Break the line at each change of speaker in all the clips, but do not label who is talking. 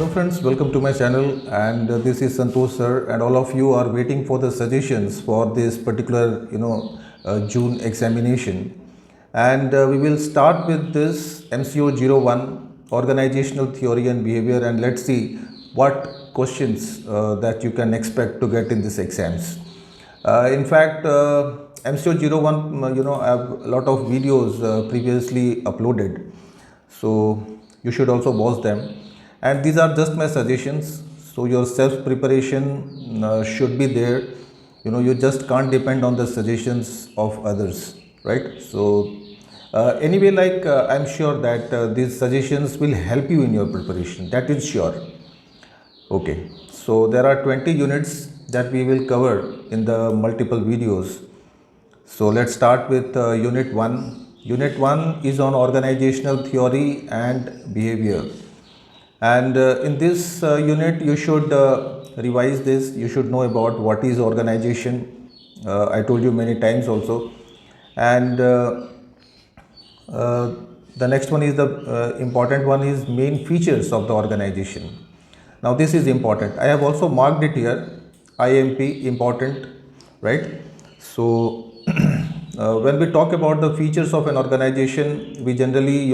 Hello friends, welcome to my channel, and this is Santosh sir, and all of you are waiting for the suggestions for this particular June examination, and we will start with this MCO 01 Organizational Theory and Behavior, and let's see what questions that you can expect to get in these exams. In fact, MCO 01 I have a lot of videos previously uploaded, so you should also watch them, and these are just my suggestions. So your self preparation should be there. You just can't depend on the suggestions of others, right? So anyway, I'm sure that these suggestions will help you in your preparation, that is sure. Okay, so there are 20 units that we will cover in the multiple videos. So let's start with Unit 1. Unit 1 is on organizational theory and behavior. And in this unit, you should revise this. You should know about what is organization. I told you many times also. And the next one is the important one is main features of the organization. Now this is important. I have also marked it here. IMP, important, right? So when we talk about the features of an organization, we generally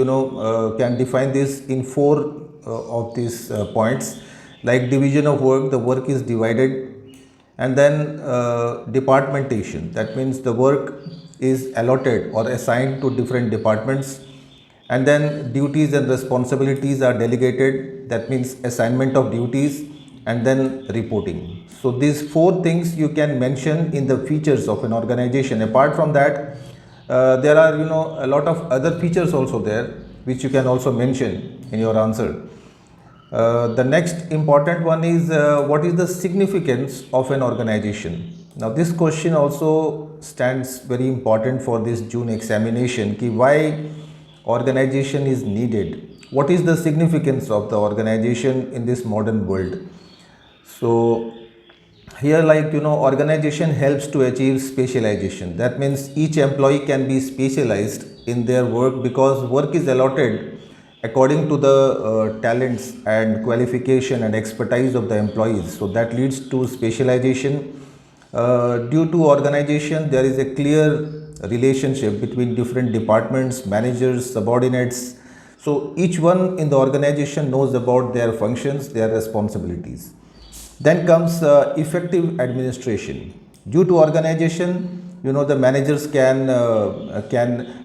can define this in four of these points, like division of work. The work is divided, and then departmentation, that means the work is allotted or assigned to different departments, and then duties and responsibilities are delegated, that means assignment of duties, and then reporting. So these four things you can mention in the features of an organization. Apart from that, there are a lot of other features also there which you can also mention in your answer. The next important one is what is the significance of an organization. Now this question also stands very important for this June examination. Why organization is needed? What is the significance of the organization in this modern world? So here, organization helps to achieve specialization. That means each employee can be specialized in their work because work is allotted according to the talents and qualification and expertise of the employees. So that leads to specialization. Due to organization, there is a clear relationship between different departments, managers, subordinates. So each one in the organization knows about their functions, their responsibilities. Then comes effective administration. Due to organization, the managers can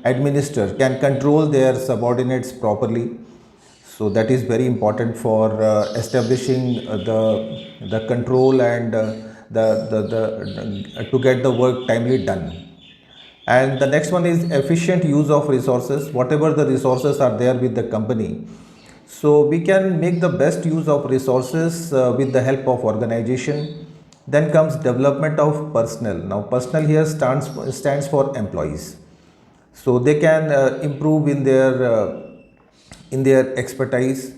administer, can control their subordinates properly. So that is very important for establishing the control and to get the work timely done. And the next one is efficient use of resources. Whatever the resources are there with the company, so we can make the best use of resources with the help of organization. Then comes development of personnel. Now personnel here stands for employees. So they can improve in their expertise.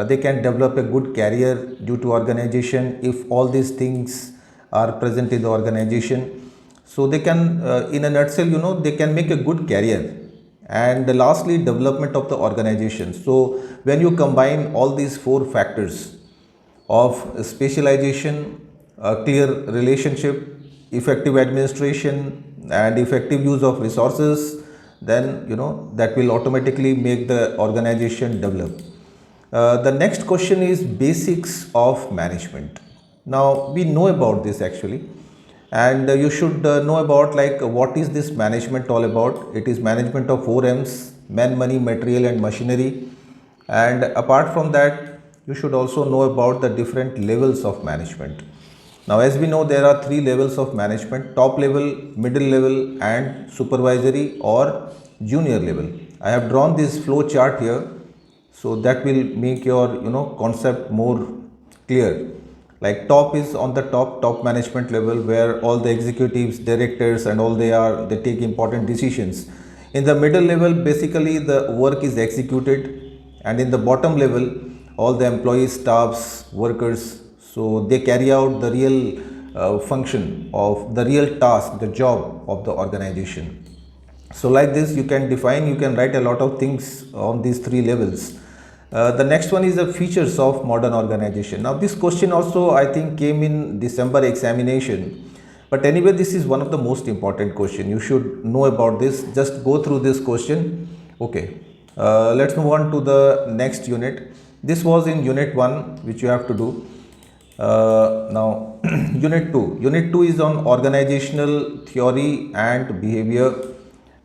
They can develop a good career due to organization if all these things are present in the organization. So they can, in a nutshell, they can make a good career. And lastly, development of the organization. So when you combine all these four factors of specialization, clear relationship, effective administration, and effective use of resources, then that will automatically make the organization develop. The next question is basics of management. Now we know about this actually, and you should know about what is this management all about. It is management of 4 M's: men, money, material, and machinery. And apart from that, you should also know about the different levels of management. Now as we know, there are 3 levels of management: top level, middle level, and supervisory or junior level. I have drawn this flow chart here, so that will make your concept more clear. Like top is on the top management level, where all the executives, directors, and all they take important decisions. In the middle level, basically the work is executed, and in the bottom level, all the employees, staffs, workers, so they carry out the real function of the real task, the job of the organization. So like this, you can write a lot of things on these 3 levels. The next one is the features of modern organization. Now this question also I think came in December examination, but anyway this is one of the most important question. You should know about this. Just go through this question. Okay, let's move on to the next unit. This was in unit 1 which you have to do. Now unit 2. Unit 2 is on organizational theory and behavior,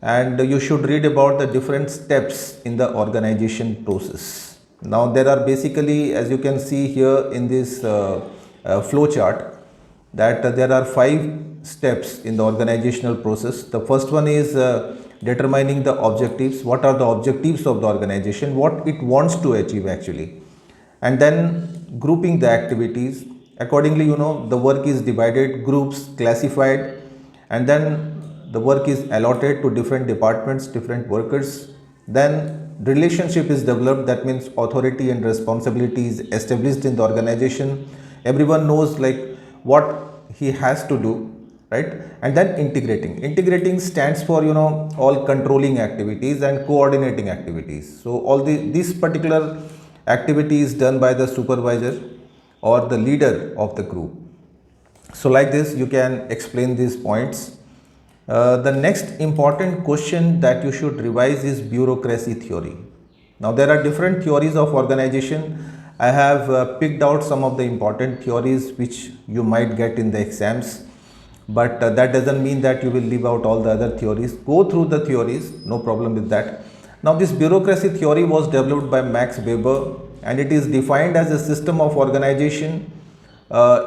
and you should read about the different steps in the organization process. Now there are basically, as you can see here in this flow chart, that there are 5 steps in the organizational process. The first one is determining the objectives. What are the objectives of the organization, what it wants to achieve actually, and then grouping the activities accordingly. The work is divided, groups classified, and then the work is allotted to different departments, different workers. Then relationship is developed, that means authority and responsibility is established in the organization. Everyone knows like what he has to do, right? And then integrating stands for all controlling activities and coordinating activities. So all this particular activity is done by the supervisor or the leader of the group. So like this you can explain these points. The next important question that you should revise is bureaucracy theory. Now there are different theories of organization. I have picked out some of the important theories which you might get in the exams, but that doesn't mean that you will leave out all the other theories. Go through the theories, no problem with that. Now this bureaucracy theory was developed by Max Weber, and it is defined as a system of organization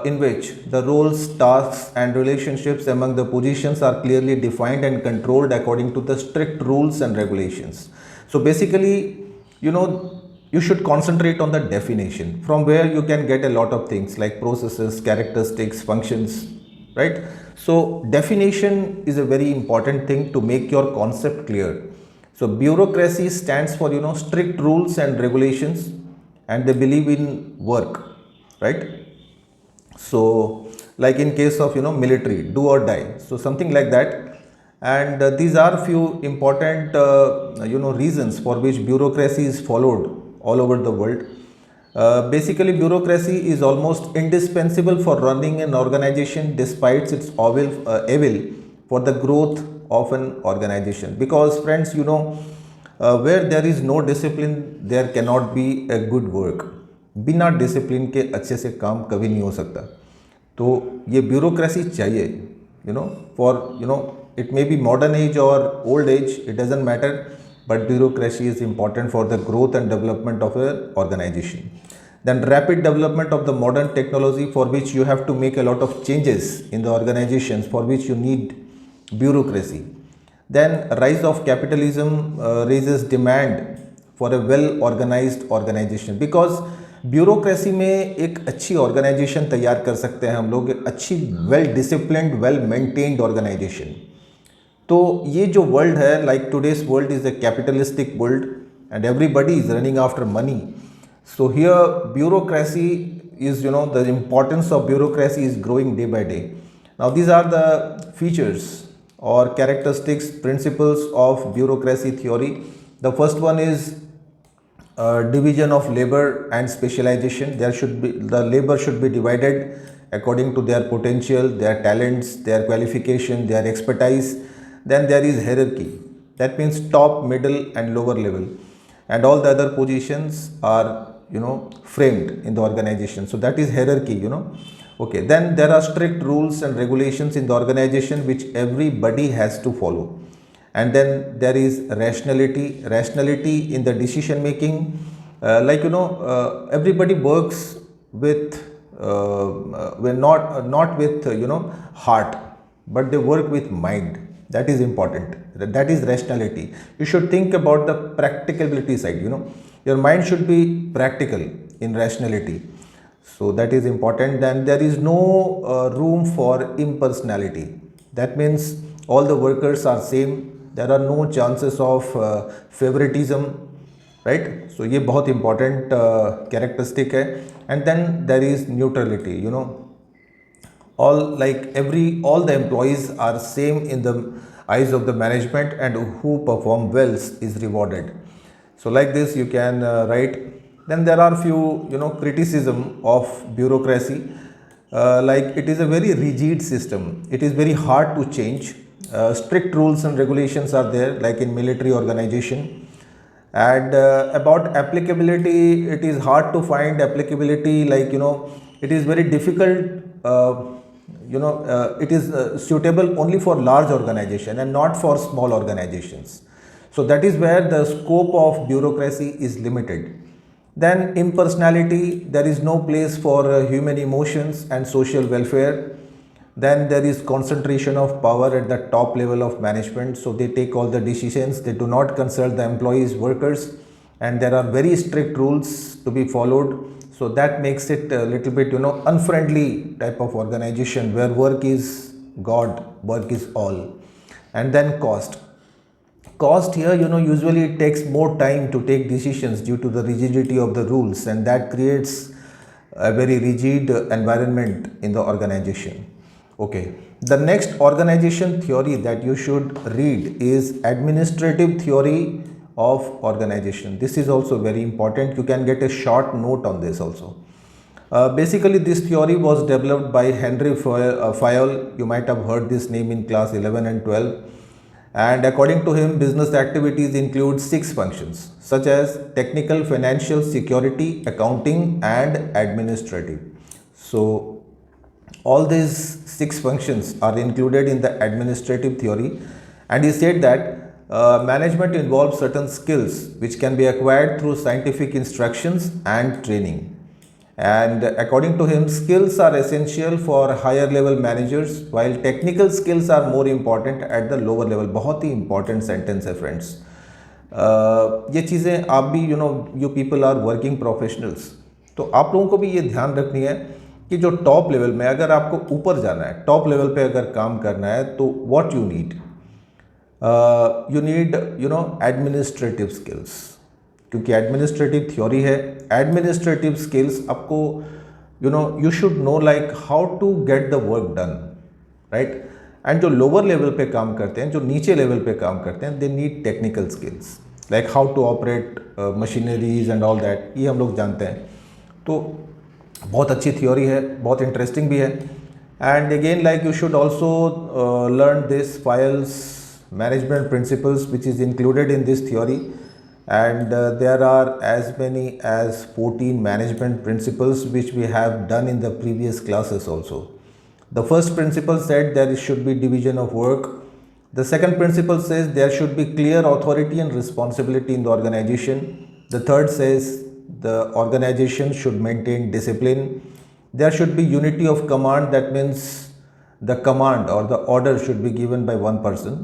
in which the roles, tasks and relationships among the positions are clearly defined and controlled according to the strict rules and regulations. So basically, you should concentrate on the definition, from where you can get a lot of things like processes, characteristics, functions, right? So definition is a very important thing to make your concept clear. So bureaucracy stands for strict rules and regulations, and they believe in work, right? So like in case of military, do or die, so something like that. And these are few important reasons for which bureaucracy is followed all over the world. Basically bureaucracy is almost indispensable for running an organization despite its evil for the growth of an organization. Because friends, where there is no discipline, there cannot be a good work. बिना discipline के अच्छे से काम कभी नहीं हो सकता. तो ये ब्यूरोक्रेसी चाहिए, for it may be modern age or old age, it doesn't matter, but bureaucracy is important for the growth and development of an organization. Then rapid development of the modern technology, for which you have to make a lot of changes in the organizations, for which you need bureaucracy. Then rise of capitalism raises demand for a well organized organization, because bureaucracy में एक अच्छी organisation तैयार कर सकते हैं हम लोग, अच्छी well disciplined, well maintained organisation. तो ये जो वर्ल्ड है, like today's world is a capitalistic world and everybody is running after money. So here bureaucracy is the importance of bureaucracy is growing day by day. Now these are the features और characteristics, principles of bureaucracy theory. The first one is division of labor and specialization. The labor should be divided according to their potential, their talents, their qualification, their expertise. Then there is hierarchy, that means top, middle and lower level, and all the other positions are framed in the organization. So that is hierarchy. Okay, then there are strict rules and regulations in the organization which everybody has to follow. And then there is rationality in the decision making. Everybody works with not with heart, but they work with mind. That is important. That is rationality. You should think about the practicability side. Your mind should be practical in rationality. So that is important. Then there is no room for impersonality. That means all the workers are same. There are no chances of favoritism, right? So ये बहुत important characteristic है. And then there is neutrality. All the employees are same in the eyes of the management, and who perform well is rewarded. So like this you can write. Then there are few criticism of bureaucracy, like it is a very rigid system. It is very hard to change. Strict rules and regulations are there, like in military organization. And about applicability, it is hard to find applicability, like it is very difficult. It is suitable only for large organization and not for small organizations. So that is where the scope of bureaucracy is limited. Then impersonality, there is no place for human emotions and social welfare. Then there is concentration of power at the top level of management, so they take all the decisions, they do not consult the employees, workers, and there are very strict rules to be followed. So that makes it a little bit unfriendly type of organization, where work is god, work is all. And then cost here, usually it takes more time to take decisions due to the rigidity of the rules, and that creates a very rigid environment in the organization. Okay, the next organization theory that you should read is administrative theory of organization. This is also very important. You can get a short note on this also. Basically, this theory was developed by Henry Fayol. You might have heard this name in class 11 and 12. And according to him, business activities include 6 functions, such as technical, financial, security, accounting, and administrative. So all these 6 functions are included in the administrative theory, and he said that management involves certain skills which can be acquired through scientific instructions and training. And according to him, skills are essential for higher level managers, while technical skills are more important at the lower level. बहुत ही important sentence है friends. ये चीज़ें आप भी you people are working professionals, तो आप लोगों को भी ये ध्यान रखनी है कि जो टॉप लेवल में, अगर आपको ऊपर जाना है, टॉप लेवल पे अगर काम करना है, तो what you need, administrative skills, क्योंकि एडमिनिस्ट्रेटिव थ्योरी है. एडमिनिस्ट्रेटिव स्किल्स आपको you should know like how to get the work done, right. And जो लोअर लेवल पे काम करते हैं, जो नीचे लेवल पे काम करते हैं, they need technical skills like how to operate machineries and all that. ये हम लोग जानते हैं. तो बहुत अच्छी थ्योरी है, बहुत इंटरेस्टिंग भी है. And again like you should also learn this files management principles which is included in this theory. And there are as many as 14 management principles which we have done in the previous classes also. The first principle said there should be division of work. The second principle says there should be clear authority and responsibility in the organization. The third says the organization should maintain discipline. There should be unity of command, that means the command or the order should be given by one person.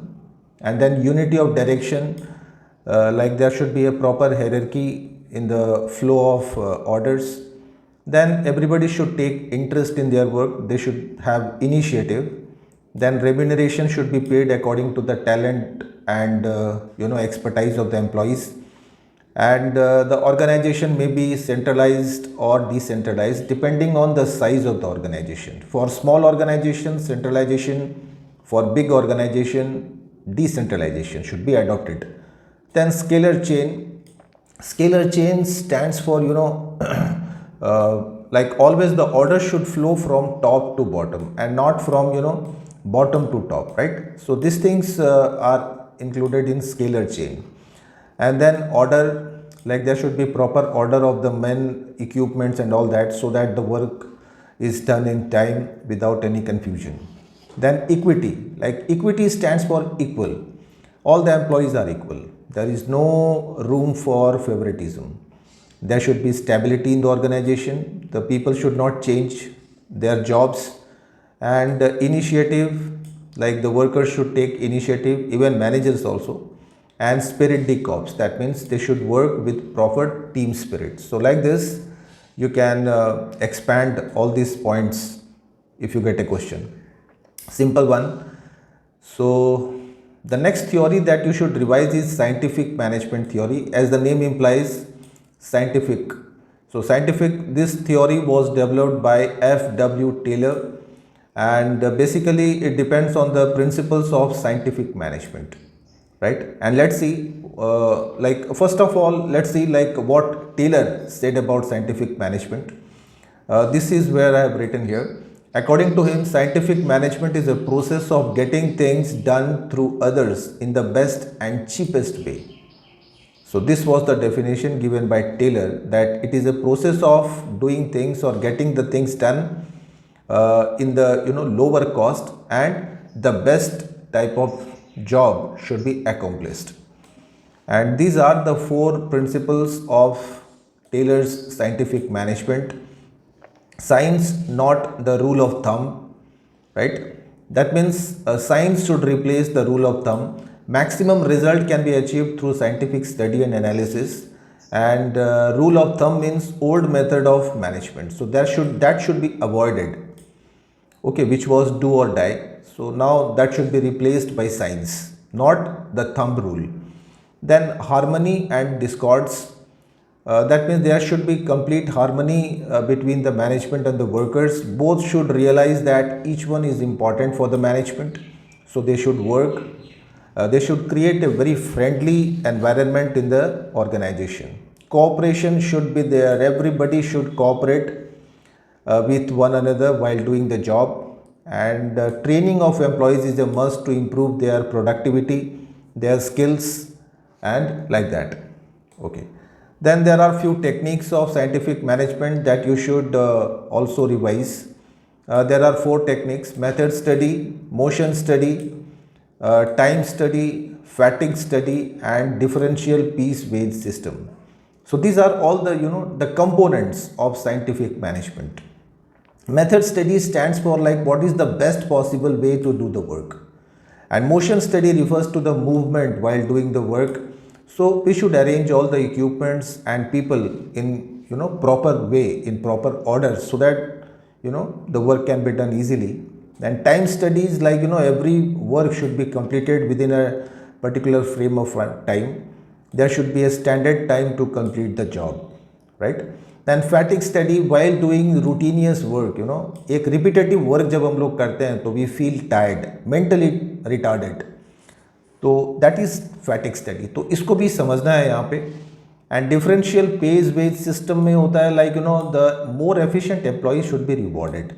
And then unity of direction, like there should be a proper hierarchy in the flow of orders. Then everybody should take interest in their work, they should have initiative. Then remuneration should be paid according to the talent and expertise of the employees. And the organization may be centralized or decentralized depending on the size of the organization. For small organizations, centralization. For big organization, decentralization should be adopted. Then scalar chain. Scalar chain stands for like always the order should flow from top to bottom and not from bottom to top, right. So these things are included in scalar chain. And then order, like there should be proper order of the men, equipments and all that, so that the work is done in time without any confusion. Then equity, like equity stands for equal. All the employees are equal. There is no room for favoritism. There should be stability in the organization. The people should not change their jobs. And initiative, like the workers should take initiative, even managers also. And spirit de corps, that means they should work with proper team spirit. So like this, you can expand all these points if you get a question. Simple one. So the next theory that you should revise is scientific management theory. As the name implies, scientific. So scientific, this theory was developed by F.W. Taylor, and basically it depends on the principles of scientific management, right. And let's see like first of all, let's see like what Taylor said about scientific management. This is where I have written here. According to him, scientific management is a process of getting things done through others in the best and cheapest way. So this was the definition given by Taylor, that it is a process of doing things or getting the things done in the lower cost, and the best type of job should be accomplished. And these are the 4 principles of Taylor's scientific management. Science, not the rule of thumb, right? That means science should replace the rule of thumb. Maximum result can be achieved through scientific study and analysis, and rule of thumb means old method of management. So that should be avoided, okay, which was do or die. So now that should be replaced by science, not the thumb rule. Then harmony and discords. That means there should be complete harmony between the management and the workers. Both should realize that each one is important for the management, so they should work. They should create a very friendly environment in the organization. Cooperation should be there. Everybody should cooperate with one another while doing the job. And training of employees is a must to improve their productivity, their skills, and like that. Okay. Then there are few techniques of scientific management that you should also revise. There are 4 techniques: method study, motion study, time study, fatigue study, and differential piece wage system. So these are all the the components of scientific management. Method study stands for like what is the best possible way to do the work, and motion study refers to the movement while doing the work. So we should arrange all the equipments and people in proper way, in proper order, so that the work can be done easily. Then time studies, like every work should be completed within a particular frame of time. There should be a standard time to complete the job, right? Then fatigue study, while doing routinious work, एक repetitive work जब हम लोग करते हैं तो we feel tired, mentally retarded. तो that is fatigue study, तो इसको भी समझना है यहाँ पे. And differential piece wage system में होता है like the more efficient employee should be rewarded.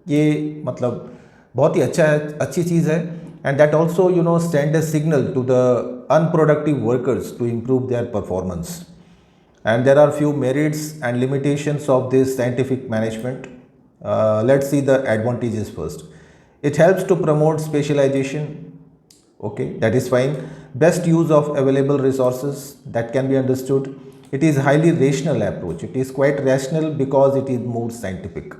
ये मतलब बहुत ही अच्छी चीज़ है. And that also send a signal to the unproductive workers to improve their performance. And there are few merits and limitations of this scientific management. Let's see the advantages first. It helps to promote specialisation. Okay, that is fine. Best use of available resources, that can be understood. It is highly rational approach. It is quite rational because it is more scientific.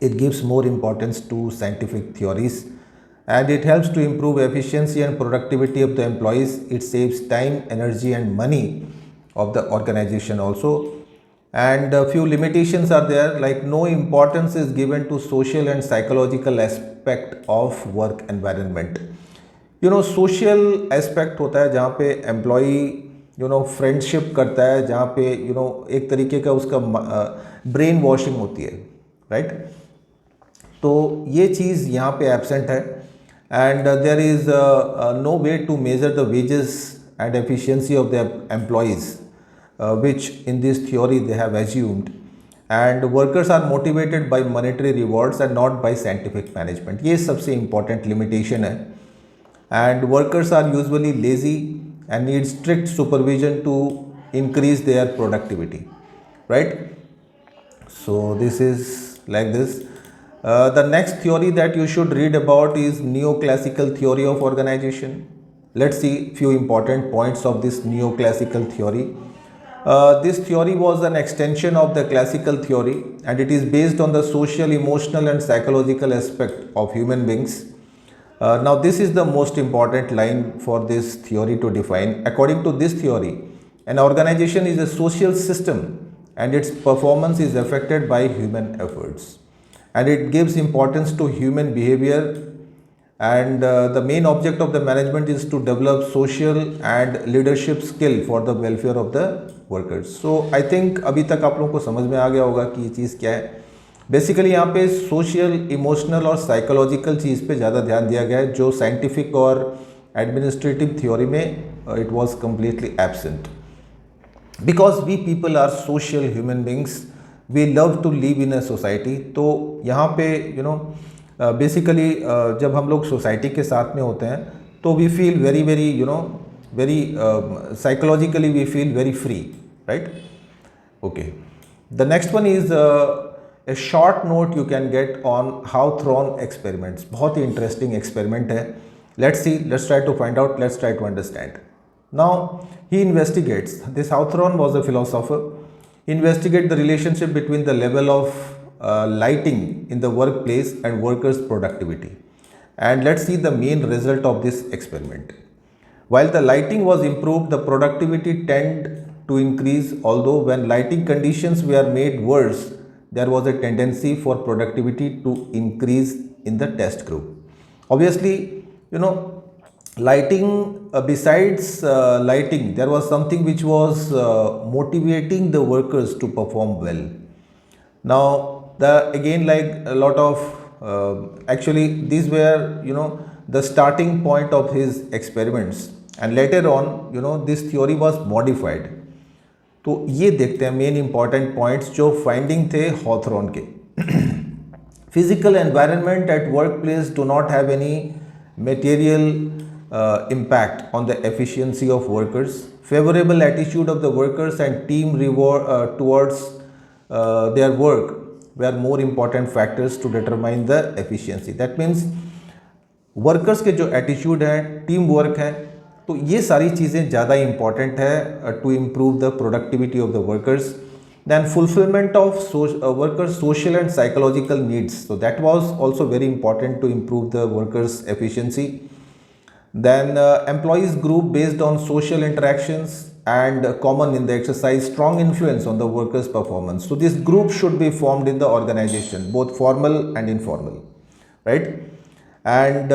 It gives more importance to scientific theories, and it helps to improve efficiency and productivity of the employees. It saves time, energy, and money of the organization also. And a few limitations are there, like no importance is given to social and psychological aspect of work environment. Social aspect होता है जहाँ पे employee friendship करता है, जहाँ पे एक तरीके का उसका ब्रेन वॉशिंग होती है, राइट? तो ये चीज़ यहाँ पे एब्सेंट है. And there is no way to measure the wages and efficiency of the employees which in this theory they have assumed. And workers are motivated by monetary rewards and not by scientific management. ये सबसे important limitation है. And workers are usually lazy and need strict supervision to increase their productivity, right? So this is like this. The next theory that you should read about is neoclassical theory of organization. Let's see few important points of this neoclassical theory. This theory was an extension of the classical theory, and it is based on the social, emotional, and psychological aspect of human beings. Now this is the most important line for this theory to define. According to this theory, an organization is a social system and its performance is affected by human efforts, and it gives importance to human behavior. And the main object of the management is to develop social and leadership skill for the welfare of the workers. So I think अभी तक आप लोगों को समझ में आ गया होगा कि ये चीज़ क्या है. बेसिकली यहाँ पे सोशल, इमोशनल और साइकोलॉजिकल चीज़ पे ज़्यादा ध्यान दिया गया है, जो साइंटिफिक और एडमिनिस्ट्रेटिव थ्योरी में it was completely absent. Because we people are social human beings, we love to live in a society. तो यहाँ पे बेसिकली जब हम लोग सोसाइटी के साथ में होते हैं तो we feel very very very psychologically we feel very free, right? Okay, the next one is a short note you can get on Hawthorne experiments. बहुत ही interesting experiment है. Let's try to find out, let's try to understand. Now he investigates, this Hawthorne was a philosopher. He investigates the relationship between the level of lighting in the workplace and workers' productivity. And let's see the main result of this experiment. While the lighting was improved, the productivity tended to increase, although when lighting conditions were made worse, there was a tendency for productivity to increase in the test group. Obviously, lighting, besides lighting, there was something which was motivating the workers to perform well. Now, again, like a lot of, actually, these were, the starting point of his experiments. And later on, this theory was modified. तो ये देखते हैं main important points जो finding थे हॉथरॉन के. Physical environment at work place do not have any material impact on the efficiency of workers. Favorable attitude of the workers and team reward towards their work were more important factors to determine the efficiency. That means workers के जो attitude है, team work है, तो ये सारी चीज़ें ज़्यादा important है to improve the productivity of the workers. Then fulfillment of workers' social and psychological needs. So that was also very important to improve the workers' efficiency. Then employees group based on social interactions and common in the exercise strong influence on the workers' performance. So this group should be formed in the organization, both formal and informal, right? And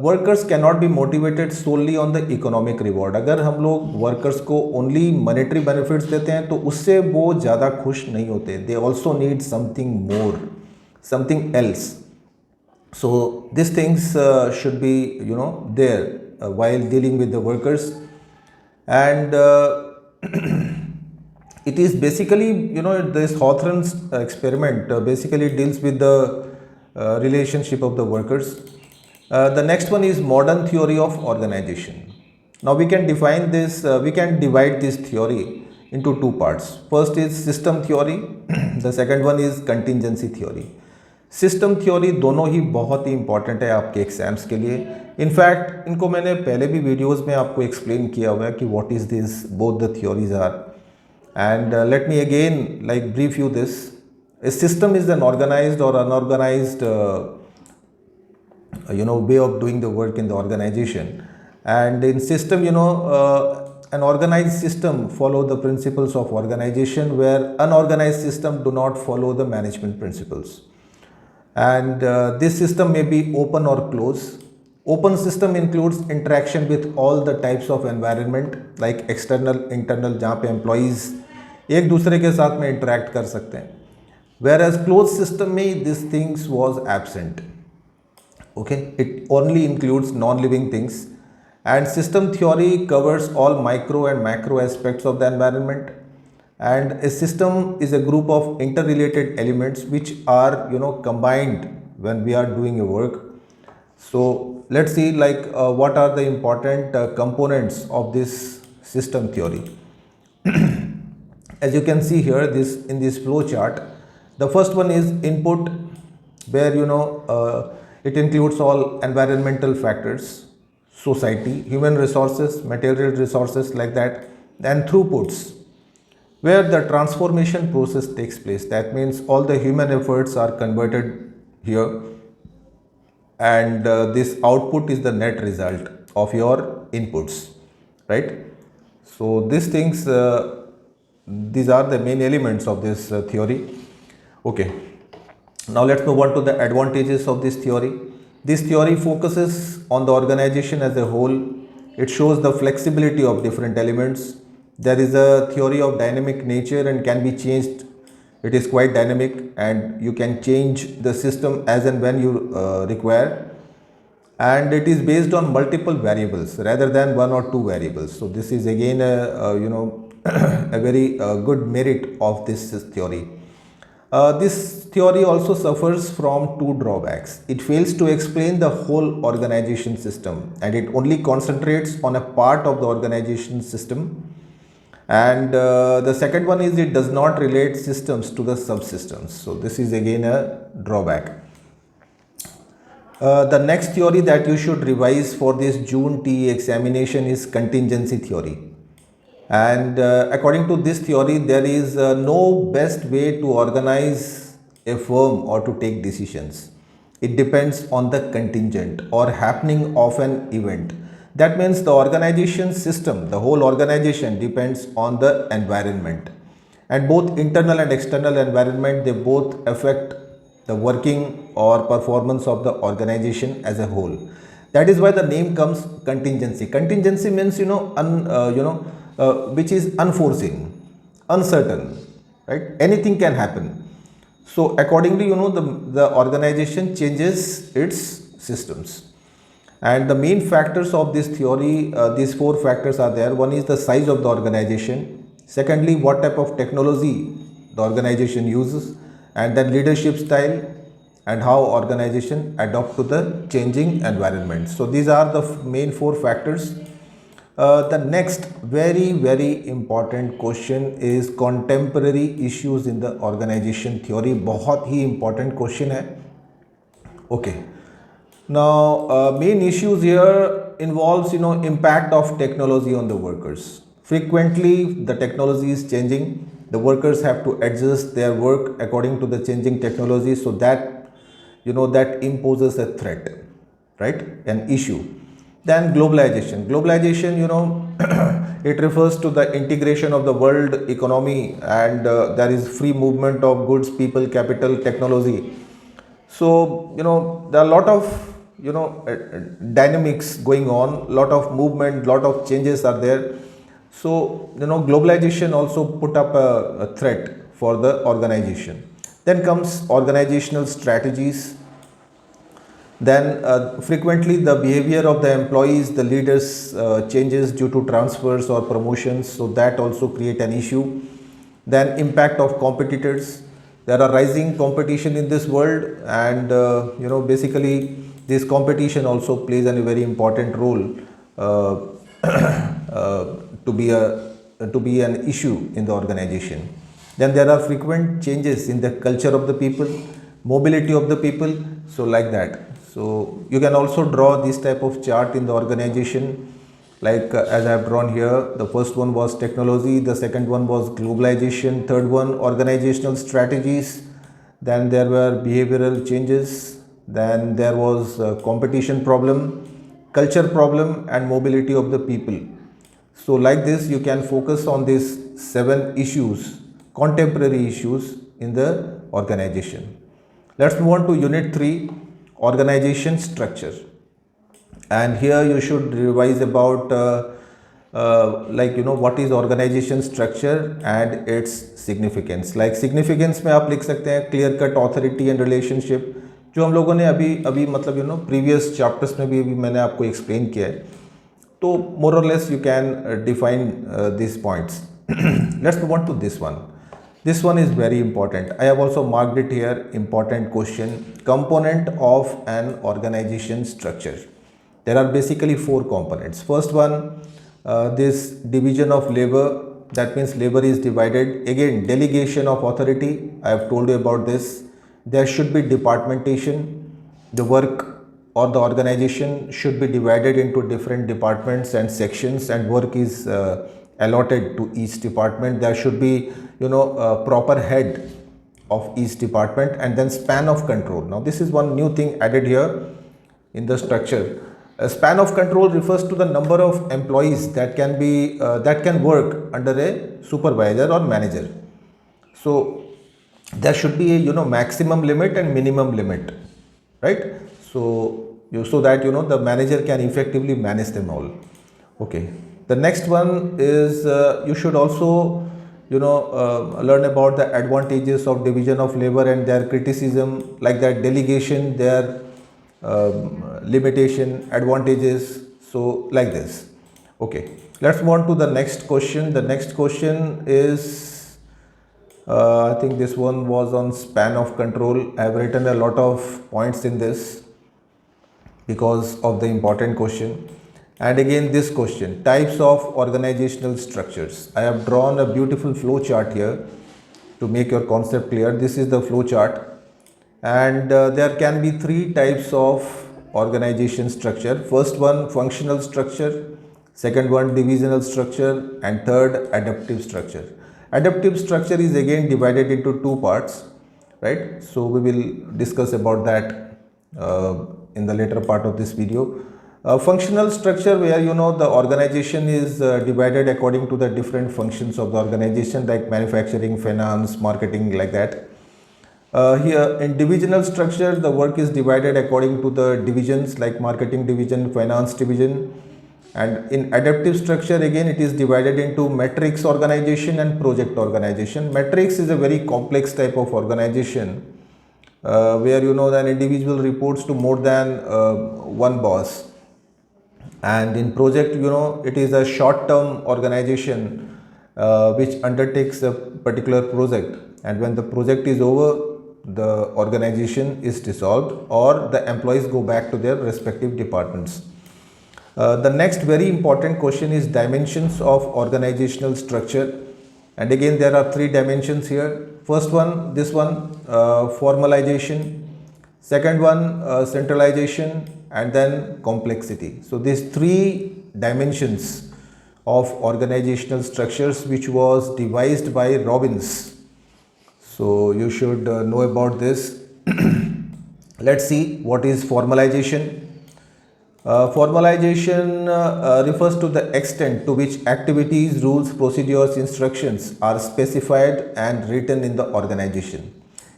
workers cannot be motivated solely on the economic reward. अगर हम लोग workers को only monetary benefits देते हैं तो उससे वो ज़्यादा खुश नहीं होते. They also need something more, something else. So these things should be there while dealing with the workers. And it is basically this Hawthorne's experiment basically deals with the relationship of the workers. The next one is modern theory of organization. Now we can define this, we can divide this theory into two parts. First is system theory, the second one is contingency theory. System theory दोनों ही बहुत ही important है आपके exams के लिए. In fact इनको मैंने पहले भी वीडियोस में आपको एक्सप्लेन किया हुआ है कि what is this, both the theories are. And let me again like brief you this. A system is an organized or unorganized way of doing the work in the organization. And in system, an organized system follow the principles of organization, where unorganized system do not follow the management principles. And this system may be open or closed. Open system includes interaction with all the types of environment like external, internal, जहाँ पे employees एक दूसरे के साथ में interact कर सकते हैं. Whereas closed system में this things was absent. Okay, it only includes non-living things. And system theory covers all micro and macro aspects of the environment. And a system is a group of interrelated elements which are combined when we are doing a work. So let's see like what are the important components of this system theory. As you can see here, in this flow chart, the first one is input, where it includes all environmental factors, society, human resources, material resources like that. Then throughputs, where the transformation process takes place. That means all the human efforts are converted here, and this output is the net result of your inputs, right? So these things, these are the main elements of this theory. Okay. Now let's move on to the advantages of this theory. This theory focuses on the organization as a whole. It shows the flexibility of different elements. There is a theory of dynamic nature and can be changed. It is quite dynamic and you can change the system as and when you require. and it is based on multiple variables rather than one or two variables. So this is again a very good merit of this theory. This theory also suffers from two drawbacks. It fails to explain the whole organization system, and it only concentrates on a part of the organization system. And the second one is it does not relate systems to the subsystems. So this is again a drawback. The next theory that you should revise for this June TE examination is contingency theory. And according to this theory, there is no best way to organize a firm or to take decisions. It depends on the contingent or happening of an event. That means the organization system, the whole organization depends on the environment. And both internal and external environment, they both affect the working or performance of the organization as a whole. That is why the name comes contingency. Contingency means which is unforeseen, uncertain, right? Anything can happen. So accordingly, the organization changes its systems. And the main factors of this theory, these four factors are there. One is the size of the organization. Secondly, what type of technology the organization uses, and then leadership style and how organization adapt to the changing environment. So these are the main four factors. The next very important question is contemporary issues in the organization theory. बहुत ही important question है. Okay. Now main issues here involves impact of technology on the workers. Frequently the technology is changing. The workers have to adjust their work according to the changing technology, so that that imposes a threat, right? An issue. Then globalization. Globalization, it refers to the integration of the world economy, and there is free movement of goods, people, capital, technology. So there are a lot of dynamics going on, lot of movement, lot of changes are there. So globalization also put up a threat for the organization. Then comes organizational strategies. Then frequently the behavior of the employees, the leaders changes due to transfers or promotions, so that also create an issue. Then impact of competitors. There are rising competition in this world, and basically this competition also plays a very important role to be an issue in the organization. Then there are frequent changes in the culture of the people, mobility of the people, so like that. So you can also draw this type of chart in the organization, like as I have drawn here. The first one was technology, the second one was globalization, third one organizational strategies, then there were behavioral changes, then there was competition problem, culture problem, and mobility of the people. So like this you can focus on these 7 issues, contemporary issues in the organization. Let's move on to unit 3, organization structure. And here you should revise about what is organization structure and its significance. Like significance में आप लिख सकते हैं clear cut authority and relationship, जो हम लोगों ने अभी मतलब previous chapters में भी मैंने आपको explain किया है. तो more or less you can define these points. Let's move on to this one. This one is very important. I have also marked it here. Important question. Component of an organization structure. There are basically 4 components. First one, this division of labor. That means labor is divided. Again, delegation of authority. I have told you about this. There should be departmentation. The work or the organization should be divided into different departments and sections, and work is allotted to each department. There should be a proper head of each department, and then span of control. Now this is one new thing added here in the structure. A span of control refers to the number of employees that can work under a supervisor or manager. So there should be a maximum limit and minimum limit, right? So that the manager can effectively manage them all. Okay. The next one is you should also learn about the advantages of division of labor and their criticism, like that delegation, their limitation, advantages, so like this. Okay, let's move on to the next question. The next question is, I think this one was on span of control. I have written a lot of points in this because of the important question. And again, this question, types of organizational structures. I have drawn a beautiful flow chart here to make your concept clear. This is the flow chart, and there can be three types of organization structure. First one, functional structure. Second one, divisional structure, and third, adaptive structure. Adaptive structure is again divided into two parts, right? So we will discuss about that in the later part of this video. Functional structure, where the organization is divided according to the different functions of the organization, like manufacturing, finance, marketing, like that. Here in divisional structure, the work is divided according to the divisions, like marketing division, finance division. And in adaptive structure, again, it is divided into matrix organization and project organization. Matrix is a very complex type of organization where an individual reports to more than one boss. And in project, it is a short-term organization which undertakes a particular project, and when the project is over, the organization is dissolved or the employees go back to their respective departments. The next very important question is dimensions of organizational structure, and again there are three dimensions here. First one, this one, formalization. Second one, centralization, and then complexity. So these three dimensions of organizational structures, which was devised by Robbins. So you should know about this. Let's see what is formalization. Formalization refers to the extent to which activities, rules, procedures, instructions are specified and written in the organization.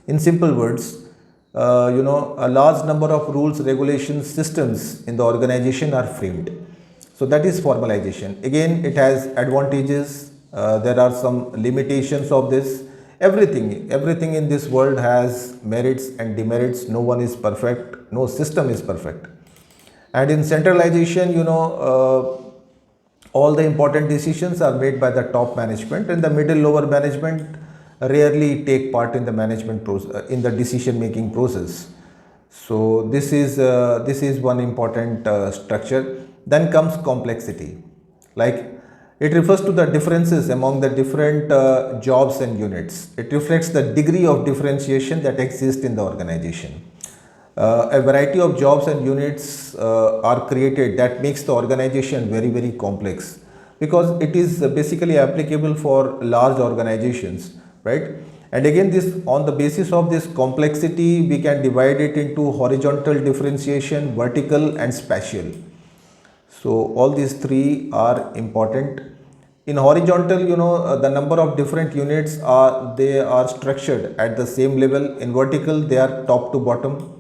In simple words, a large number of rules, regulations, systems in the organization are framed. So that is formalization. Again, it has advantages. There are some limitations of this. Everything in this world has merits and demerits. No one is perfect. No system is perfect. And in centralization, all the important decisions are made by the top management, and the middle lower management rarely take part in the management process, in the decision making process. So this is one important structure. Then comes complexity. Like, it refers to the differences among the different jobs and units. It reflects the degree of differentiation that exists in the organization. A variety of jobs and units are created that makes the organization very, very complex, because it is basically applicable for large organizations, right? And again, this, on the basis of this complexity, we can divide it into horizontal differentiation, vertical, and spatial. So all these three are important. In horizontal, the number of different units are structured at the same level. In vertical, they are top to bottom.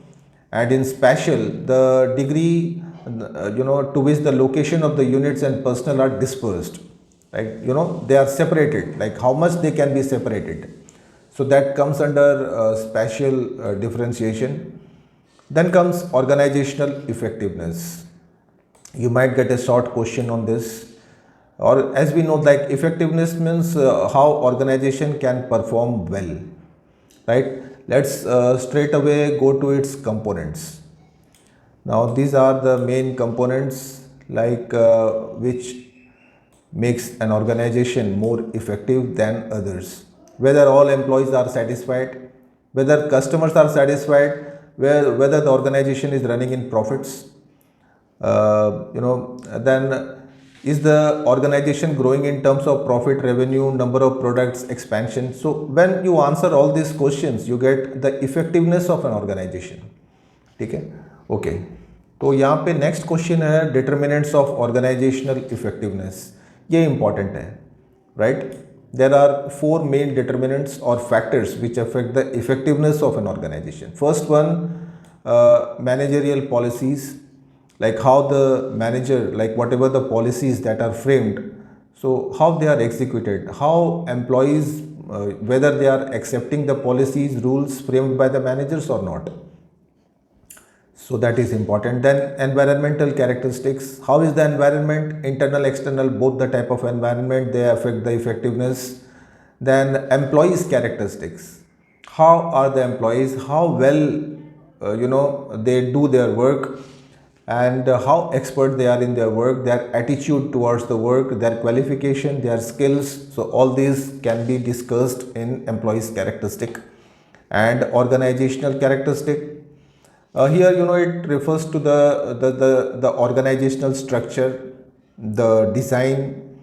And in spatial, the degree to which the location of the units and personnel are dispersed, like they are separated, like how much they can be separated. So that comes under spatial differentiation. Then comes organizational effectiveness. You might get a short question on this, or as we know, like, effectiveness means how organization can perform well, right? Let's straight away go to its components. Now these are the main components, like which makes an organization more effective than others. Whether all employees are satisfied, whether customers are satisfied, whether the organization is running in profits, then is the organization growing in terms of profit, revenue, number of products, expansion. So when you answer all these questions, you get the effectiveness of an organization. Okay. Okay. तो यहाँ पे next question है determinants of organizational effectiveness. ये important है, right? There are four main determinants or factors which affect the effectiveness of an organization. First one, managerial policies. Like how the manager, like whatever the policies that are framed, so how they are executed, how employees, whether they are accepting the policies, rules framed by the managers or not. So that is important. Then environmental characteristics. How is the environment? Internal, external, both the type of environment, they affect the effectiveness. Then employees characteristics. How are the employees? How well they do their work, and how expert they are in their work, their attitude towards the work, their qualification, their skills. So all these can be discussed in employees characteristic. And organizational characteristic, here it refers to the organizational structure, the design,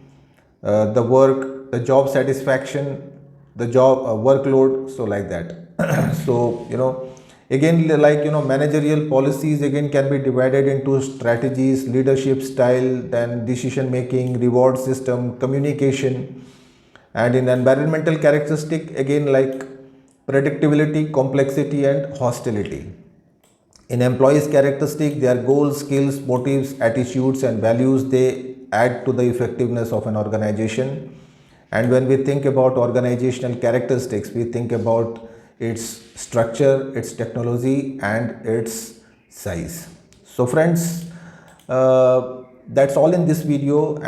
the work, the job satisfaction, the job workload, so like that. So again, like managerial policies again can be divided into strategies, leadership style, then decision making, reward system, communication. And in environmental characteristic, again, like predictability, complexity, and hostility. In employees characteristic, their goals, skills, motives, attitudes, and values, they add to the effectiveness of an organization. And when we think about organizational characteristics, we think about its structure, its technology, and its size. So friends, that's all in this video. And